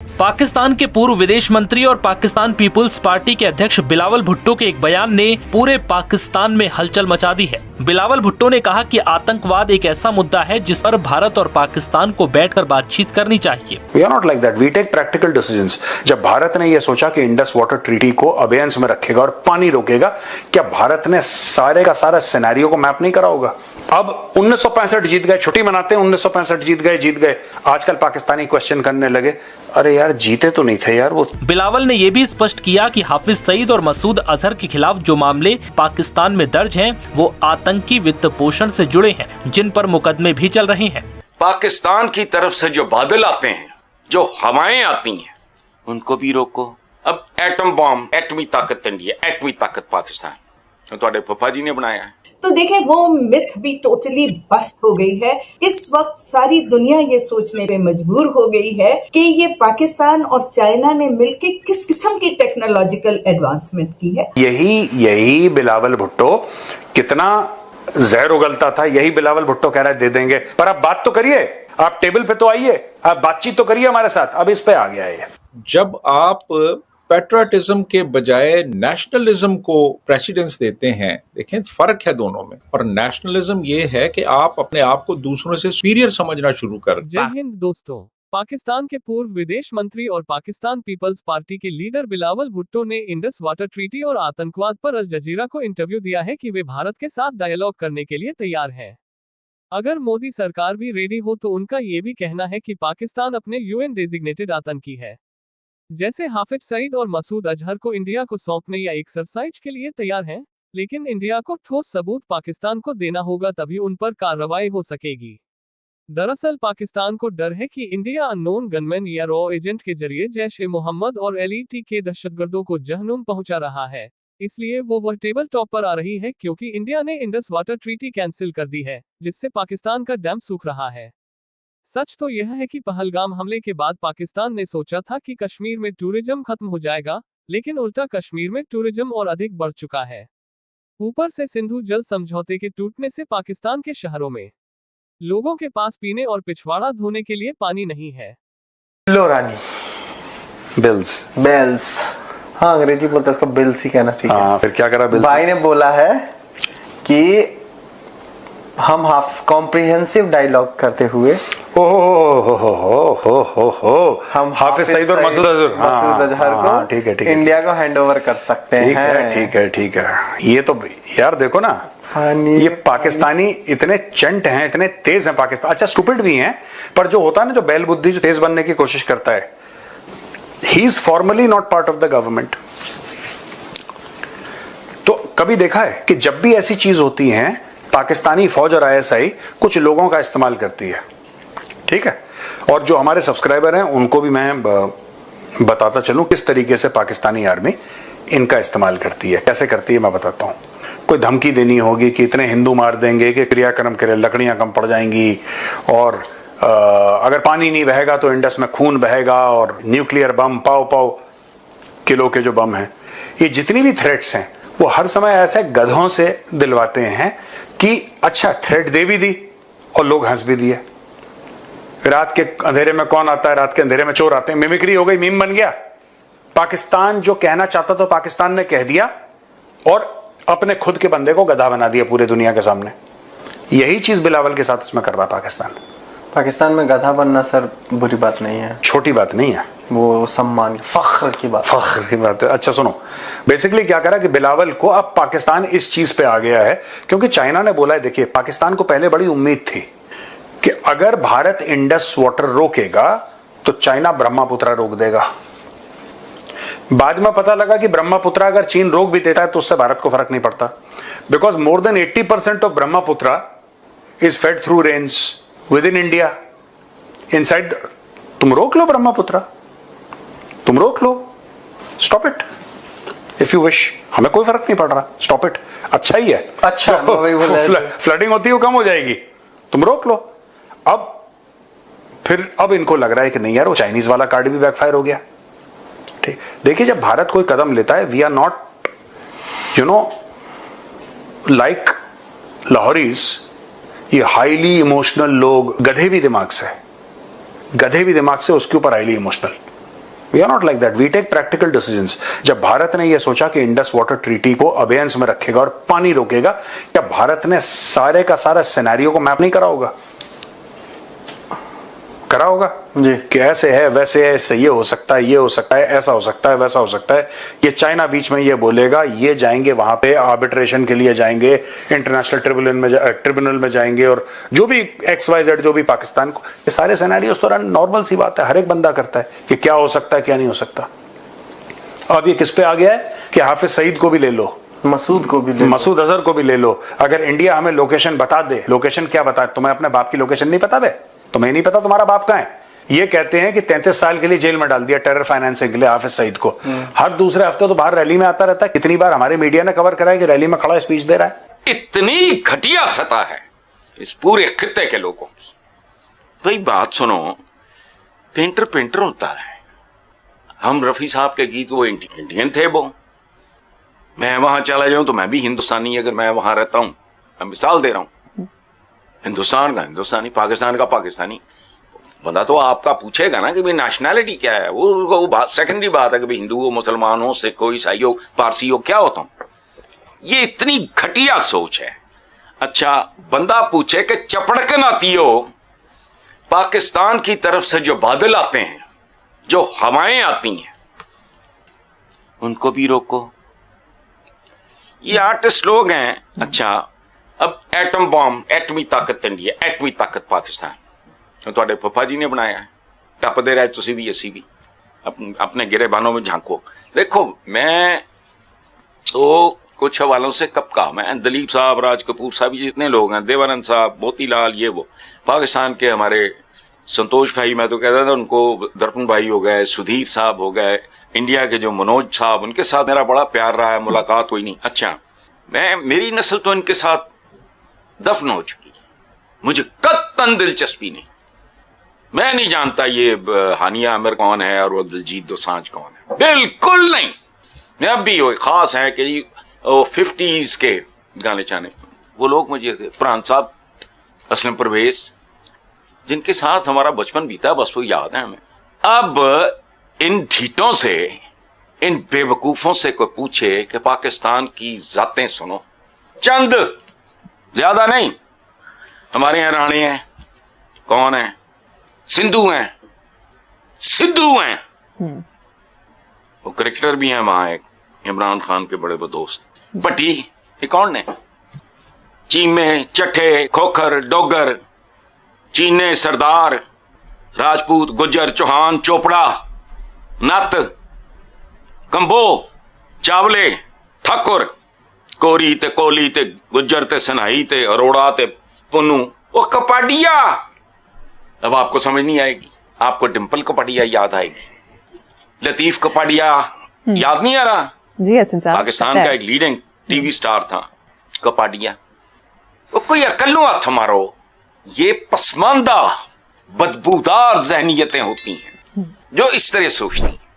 पाकिस्तान के पूर्व विदेश मंत्री और पाकिस्तान पीपुल्स पार्टी के अध्यक्ष बिलावल भुट्टो के एक बयान ने पूरे पाकिस्तान में हलचल मचा दी है। बिलावल भुट्टो ने कहा कि आतंकवाद एक ऐसा मुद्दा है जिस पर भारत और पाकिस्तान को बैठकर बातचीत करनी चाहिए। We are not like that. We take practical decisions. जब भारत ने यह सोचा कि इंडस वाटर ट्रीटी को अबेयंस में रखेगा और पानी रोकेगा, क्या भारत ने सारे का सारा सिनेरियो को मैप नहीं करा होगा? अब 1965 जीत गए, छुट्टी मनाते हैं 1965 जीत गए। आजकल पाकिस्तानी क्वेश्चन करने लगे, अरे यार जीते तो नहीं थे यार वो। बिलावल ने यह भी स्पष्ट किया कि हाफिज सईद और मसूद अजहर के खिलाफ जो मामले पाकिस्तान में दर्ज हैं, वो आतंकी वित्त पोषण से जुड़े हैं, जिन पर मुकदमे भी चल रहे हैं। पाकिस्तान की तरफ से जो बादल आते हैं, जो हवाएं आती हैं, उनको भी रोको। अब एटम बॉम्ब, एटमी ताकत इंडिया, एटमी ताकत पाकिस्तान, तो तुम्हारे पप्पा जी ने बनाया है। तो देखें, वो मिथ भी टोटली बस्ट हो गई है। इस वक्त सारी दुनिया ये सोचने पे मजबूर हो गई है कि ये पाकिस्तान और चाइना ने मिलकर किस किस्म की टेक्नोलॉजिकल एडवांसमेंट की है। यही बिलावल भुट्टो कितना जहर उगलता था, यही बिलावल भुट्टो कह रहा है दे देंगे। पर आप बात तो करिए, आप टेबल पे तो आइए, आप बातचीत तो करिए हमारे साथ। अब इस पे आ गया है। जब आप पैट्रियटिज्म के बजाय नेशनलिज्म को प्रेसिडेंस देते हैं, देखें फर्क है दोनों में। और नेशनलिज्म ये है कि आप अपने आप को दूसरों से सुपीरियर समझना शुरू कर दें। जय हिंद दोस्तों। पाकिस्तान के पूर्व विदेश मंत्री और पाकिस्तान पीपल्स पार्टी के लीडर बिलावल भुट्टो ने इंडस वाटर ट्रीटी और आतंकवाद पर अल जजीरा को इंटरव्यू दिया है कि वे भारत के साथ डायलॉग करने के लिए तैयार हैं। अगर मोदी सरकार भी रेडी हो तो उनका ये भी कहना है कि पाकिस्तान अपने यूएन डेजिग्नेटेड आतंकी है, जैसे हाफिज सईद और मसूद अजहर को इंडिया को सौंपने या एक्सरसाइज के लिए तैयार हैं, लेकिन इंडिया को ठोस सबूत पाकिस्तान को देना होगा, तभी उन पर कार्रवाई हो सकेगी। दरअसल पाकिस्तान को डर है कि इंडिया अननोन गनमैन या रॉ एजेंट के जरिए जैश-ए-मोहम्मद और एलईटी के दहशतगर्दों को जहन्नुम पहुंचा रहा है, इसलिए वो टेबल टॉप पर आ रही है, क्योंकि इंडिया ने इंडस वाटर ट्रीटी कैंसिल कर दी है, जिससे पाकिस्तान का डैम सूख रहा है। सच तो यह है कि पहलगाम हमले के बाद पाकिस्तान ने सोचा था कि कश्मीर में टूरिज्म खत्म हो जाएगा, लेकिन उल्टा कश्मीर में टूरिज्म और अधिक बढ़ चुका है। ऊपर से सिंधु जल समझौते के टूटने से पाकिस्तान के शहरों में लोगों के पास पीने और पिछवाड़ा धोने के लिए पानी नहीं है। लो रानी, बिल्स, हाँ अंग्रेजी बोलते हैं इसको बिल्स ही कहना चाहिए। हाँ, फिर क्या करा बिल्स? भाई ने बोला है कि हम कॉम्प्रिहेंसिव डायलॉग करते हुए हम हाफिज सईद और मसूद अजहर को ठीक है इंडिया को हैंडओवर कर सकते हैं। ठीक है। ये तो यार देखो ना, ये पाकिस्तानी इतने चंट हैं, इतने तेज हैं पाकिस्तान। अच्छा स्टूपिड भी हैं, पर जो होता है ना, जो बैल बुद्धि जो तेज बनने की कोशिश करता है, he is formally not part of the government. तो कभी देखा है कि जब भी ऐसी चीज होती है, पाकिस्तानी फौज और आईएसआई कुछ लोगों का इस्तेमाल करती है, ठीक है। और जो हमारे सब्सक्राइबर हैं उनको भी मैं बताता चलूं किस तरीके से पाकिस्तानी आर्मी इनका इस्तेमाल करती है। कैसे करती है मैं बताता हूं। कोई धमकी देनी होगी कि इतने हिंदू मार देंगे कि क्रियाक्रम के लिए लकड़ियां कम पड़ जाएंगी, और अगर पानी नहीं बहेगा तो इंडस में खून बहेगा, और न्यूक्लियर बम पाव किलो के जो बम हैं, ये जितनी भी थ्रेट्स हैं वो हर समय ऐसे गधों से दिलवाते हैं कि अच्छा थ्रेट दे भी दी और लोग हंस भी दिए। रात के अंधेरे में कौन आता है, रात के अंधेरे में चोर आते हैं। मिमिक्री हो गई, मीम बन गया। पाकिस्तान जो कहना चाहता तो पाकिस्तान ने कह दिया, और अपने खुद के बंदे को गधा बना दिया पूरे दुनिया के सामने। यही चीज बिलावल के साथ इसमें कर रहा पाकिस्तान में गधा बनना सर बुरी बात नहीं है, छोटी बात नहीं है, वो सम्मान फख्र की बात है। अच्छा सुनो, बेसिकली क्या करा कि बिलावल को अब पाकिस्तान इस चीज पे आ गया है, क्योंकि चाइना ने बोला है, देखिए पाकिस्तान को पहले बड़ी उम्मीद थी कि अगर भारत इंडस वाटर रोकेगा तो चाइना ब्रह्मपुत्र रोक देगा। बाद में पता लगा कि ब्रह्मपुत्र अगर चीन रोक भी देता है तो उससे भारत को फर्क नहीं पड़ता, because more than 80% of Brahmaputra is fed through rains within India inside. तुम रोक लो ब्रह्मपुत्र, तुम रोक लो, stop it if you wish, हमें कोई फर्क नहीं पड़ रहा, स्टॉप इट, अच्छा ही है। अच्छा फ्लडिंग होती है कम हो जाएगी, तुम रोक लो। अब इनको लग रहा है कि नहीं यार, वो चाइनीज वाला कार्ड भी बैकफायर हो गया। ठीक, देखिए जब भारत कोई कदम लेता है, वी आर नॉट लाइक लाहौरीज, ये हाईली इमोशनल लोग, गधे भी दिमाग से उसके ऊपर highly emotional. We are not like that, we take practical decisions. जब भारत ने यह सोचा कि इंडस वाटर ट्रीटी को अबेयंस में रखेगा और पानी रोकेगा, क्या भारत ने सारे का सारा सिनेरियो को मैप नहीं करा होगा? करा होगा जी, कि ऐसे है वैसे है, इससे ये हो सकता है, ये हो सकता है, ऐसा हो सकता है, वैसा हो सकता है। ये चाइना बीच में ये बोलेगा, ये जाएंगे वहां पे आर्बिट्रेशन के लिए जाएंगे, इंटरनेशनल ट्रिब्यूनल में जाएंगे, और जो भी XYZ जो भी पाकिस्तान को, ये सारे सिनेरियो तो नॉर्मल सी बात है, हर एक बंदा करता है कि क्या हो सकता है क्या नहीं हो सकता। अब ये किस पे आ गया है कि हाफिज सईद को भी ले लो, मसूद को भी ले लो, मसूद अजहर को भी ले लो। अगर इंडिया हमें लोकेशन बता दे, लोकेशन क्या बता, तुम्हें अपने बाप की लोकेशन नहीं पता? तुम्हें नहीं पता तुम्हारा बाप कहां है? ये कहते हैं कि 33 साल के लिए जेल में डाल दिया टेरर फाइनेंसिंग के लिए हाफिज सईद को। हर दूसरे हफ्ते तो बाहर रैली में आता रहता है। कितनी बार हमारे मीडिया ने कवर कराया कि रैली में खड़ा स्पीच दे रहा है। इतनी घटिया सतह है इस पूरे खित्ते के लोगों की। भाई बात सुनो, पेंटर पेंटर होता है। हम रफी साहब के गीत, वो इंडियन थे, वो मैं वहां चला जाऊं तो मैं भी हिंदुस्तानी, अगर मैं वहां रहता हूं, मैं मिसाल दे रहा हूं, हिंदुस्तान का हिंदुस्तानी, पाकिस्तान का पाकिस्तानी। बंदा तो आपका पूछेगा ना कि भाई नेशनैलिटी क्या है। वो बात सेकेंडरी बात है कि भाई हिंदू हो, मुसलमान हो, सिख हो, ईसाई हो, पारसी हो, क्या होता हूं। ये इतनी घटिया सोच है। अच्छा, बंदा पूछे कि चपड़कन आती हो, पाकिस्तान की तरफ से जो बादल आते हैं, जो हवाएं आती हैं, उनको भी रोको। ये आर्टिस्ट लोग हैं। अच्छा, अब एटम बॉम्ब, एटमी ताकत इंडिया, एटमी ताकत पाकिस्तान, तो ਤੁਹਾਡੇ फुफा जी ने बनाया है। टपदे रहे तुसी भी, असी भी, अपने गिरेबानों में झांको। देखो, मैं तो कुछ हवालों से कब का, मैं दलीप साहब, राज कपूर साहब, जितने लोग हैं, देवानंद साहब, मोतीलाल, ये वो, पाकिस्तान के हमारे संतोष भाई, मैं तो कहता था उनको दर्पण भाई हो गए, सुधीर साहब हो गए, इंडिया के जो मनोज साहब, उनके साथ मेरा बड़ा प्यार रहा है, मुलाकात हुई नहीं। अच्छा, मेरी नस्ल तो इनके साथ दफन हो चुकी, मुझे कतई दिलचस्पी नहीं। मैं नहीं जानता ये हानिया आमिर कौन है और वो दिलजीत दोसांझ कौन है, बिल्कुल नहीं। मैं अब भी वो खास है कि वो 50s के गाने चाने, वो लोग मुझे, फरहान साहब, असलम परवेज, जिनके साथ हमारा बचपन बीता, बस वो याद है हमें। अब इन ढीठों से, इन बेवकूफों से कोई पूछे कि पाकिस्तान की जातें सुनो, चंद, ज्यादा नहीं। हमारे यहां राणे हैं, कौन है, सिंधु हैं, सिद्धू हैं, वो क्रिकेटर भी हैं वहां, एक इमरान खान के बड़े दोस्त। भट्टी, ये कौन है, चीमे, चट्ठे, खोखर, डोगर, चीने, सरदार, राजपूत, गुज्जर, चौहान, चोपड़ा, नत, कंबो, चावले, ठाकुर, कोरी ते कोहली ते गुज्जर ते सनाही ते अरोड़ा ते पुन्नू, वो कपाडिया। अब आपको समझ नहीं आएगी, आपको डिम्पल कपाडिया याद आएगी, लतीफ कपाडिया याद नहीं आ रहा? जी हसन साहब, पाकिस्तान का एक लीडिंग टीवी स्टार था कपाडिया। वो कोई अकल्लू हाथ मारो, ये पसमानदा बदबूदार जहनीयतें होती हैं जो इस तरह सोचती हैं।